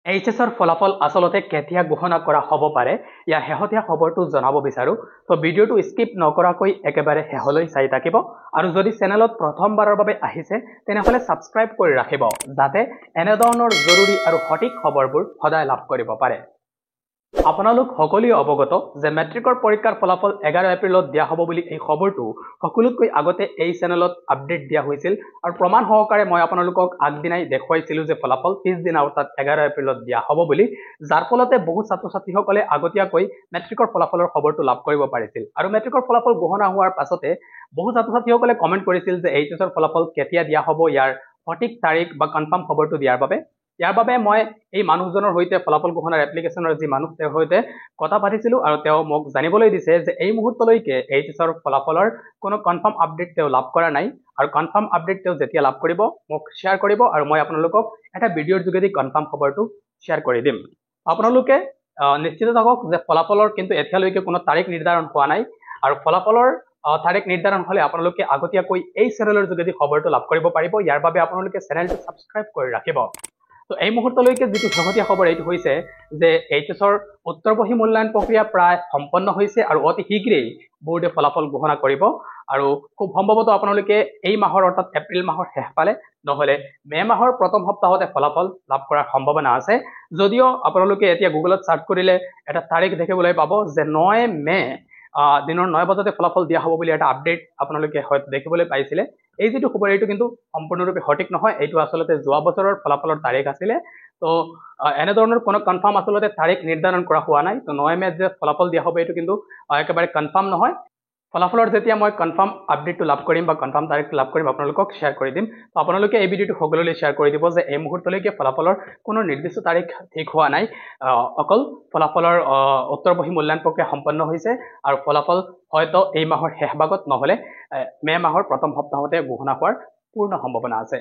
এইচএছৰ ফলাফল আচলতে কেতিয়া ঘোষণা কৰা হ'ব পাৰে ইয়াৰ শেহতীয়া খবৰটো জনাব বিচাৰো তো ভিডিঅ'টো স্কিপ নকৰাকৈ একেবাৰে শেষলৈ চাই থাকিব আৰু যদি চেনেলত প্ৰথমবাৰৰ বাবে আহিছে তেনেহলে সাবস্ক্ৰাইব কৰি ৰাখিব যাতে এনে ধৰণৰ জৰুৰী আৰু সঠিক খবৰবোৰ সদায় লাভ কৰিব পাৰে আপোনালোক সকলোৱে অৱগত যে মেট্ৰিকৰ পৰীক্ষাৰ ফলাফল 11 এপ্ৰিলত দিয়া হ'ব বুলি এই খবৰটো সকলোতকৈ আগতে এই চেনেলত আপডেট দিয়া হৈছিল আৰু প্ৰমাণ সহকাৰে মই আপোনালোকক আগদিনাই দেখুৱাইছিলো যে ফলাফল পিছদিনা অৰ্থাৎ 11 এপ্ৰিলত দিয়া হ'ব বুলি যাৰ ফলতে বহু ছাত্ৰ-ছাত্ৰীসকলে আগতীয়াকৈ মেট্ৰিকৰ ফলাফলৰ খবৰটো লাভ কৰিব পাৰিছিল আৰু মেট্ৰিকৰ ফলাফল ঘোষণা হোৱাৰ পাছতে বহু ছাত্ৰ-ছাত্ৰীসকলে কমেন্ট কৰিছিল যে এইচএছৰ ফলাফল কেতিয়া দিয়া হ'ব ইয়াৰ সঠিক তাৰিখ বা কনফাৰ্ম খবৰটো দিয়াৰ বাবে ইয়াৰ বাবে মই এই মানুহজনৰ হৈতে ফলাফল ঘোষণাৰ এপ্লিকেশনৰ যি মানুহ তেওঁৰ হৈতে কথা পাতিছিলো আৰু তেওঁ মোক জানিবলৈ দিছে যে এই মুহূৰ্তলৈকে এইচএছৰ ফলাফলৰ কোনো কনফাৰ্ম আপডেট তেওঁ লাভ কৰা নাই আৰু কনফাৰ্ম আপডেট তেওঁ যেতিয়া লাভ কৰিব মোক শেয়াৰ কৰিব আৰু মই আপোনালোকক এটা ভিডিঅ'ৰ যোগেদি কনফাৰ্ম খবৰটো শেয়াৰ কৰি দিম আপোনালোকে নিশ্চিত থাকক যে ফলাফলৰ কিন্তু এতিয়ালৈকে কোনো তাৰিখ নিৰ্ধাৰণ হোৱা নাই আৰু ফলাফলৰ তাৰিখ নিৰ্ধাৰণ হলে আপোনালোকে আগতীয়াকৈ এই চেনেলৰ যোগেদি খবৰটো লাভ কৰিব পাৰিব ইয়াৰ বাবে আপোনালোকে চেনেলটো সাবস্ক্ৰাইব কৰি ৰাখিব তো এই মুহূৰ্তলৈকে যেটো শেহতীয়া খবৰ এইটো হৈছে যে এইচএছৰ উত্তৰবহী মূল্যায়ন প্ৰক্ৰিয়া প্ৰায় সম্পন্ন হৈছে আৰু অতি শীঘ্ৰেই বোৰ্ডে ফলাফল ঘোষণা কৰিব আৰু খুব সম্ভৱত আপোনালোকে এই মাহৰ অৰ্থাৎ এপ্ৰিল মাহৰ শেষ পালে নহলে মে মাহৰ প্ৰথম সপ্তাহতে ফলাফল লাভ কৰাৰ সম্ভাৱনা আছে যদিও আপোনালোকে এতিয়া গুগলত সাৰ্চ কৰিলে এটা তাৰিখ দেখিবলৈ পাব যে 9 মে দিনৰ 9 বজাতে ফলাফল দিয়া হ'ব বুলি এটা আপডেট আপোনালোকে হয়তো দেখিবলৈ পাইছিলে এই যেটো খবৰ এইটো কিন্তু সম্পূৰ্ণৰূপে সঠিক নহয় এইটো আসলতে যোৱা বছৰৰ ফলাফলৰ তাৰিখ আছিল তো এনে ধৰণৰ কোনো কনফাৰ্ম আসলতে তাৰিখ নিৰ্ধাৰণ কৰা হোৱা নাই তো 9 মে যে ফলাফল দিয়া হ'ব এইটো কিন্তু একেবাৰে কনফাৰ্ম নহয় ফলাফলৰ যেতিয়া মই কনফাৰ্ম আপডেটটো লাভ কৰিম বা কনফাৰ্ম তাৰিখটো লাভ কৰিম আপোনালোকক শেয়াৰ কৰি দিম তো আপোনালোকে এই ভিডিঅ'টো সকলোলৈ শেয়াৰ কৰি দিব যে এই মুহূৰ্তলৈকে ফলাফলৰ কোনো নিৰ্দিষ্ট তাৰিখ ঠিক হোৱা নাই অকল ফলাফলৰ উত্তৰবহী মূল্যায়ন প্ৰক্ৰিয়া সম্পন্ন হৈছে আৰু ফলাফল হয়তো এই মাহৰ শেষ ভাগত নহলে মে মাহৰ প্ৰথম সপ্তাহতে ঘোষণা হোৱাৰ পূৰ্ণ সম্ভাৱনা আছে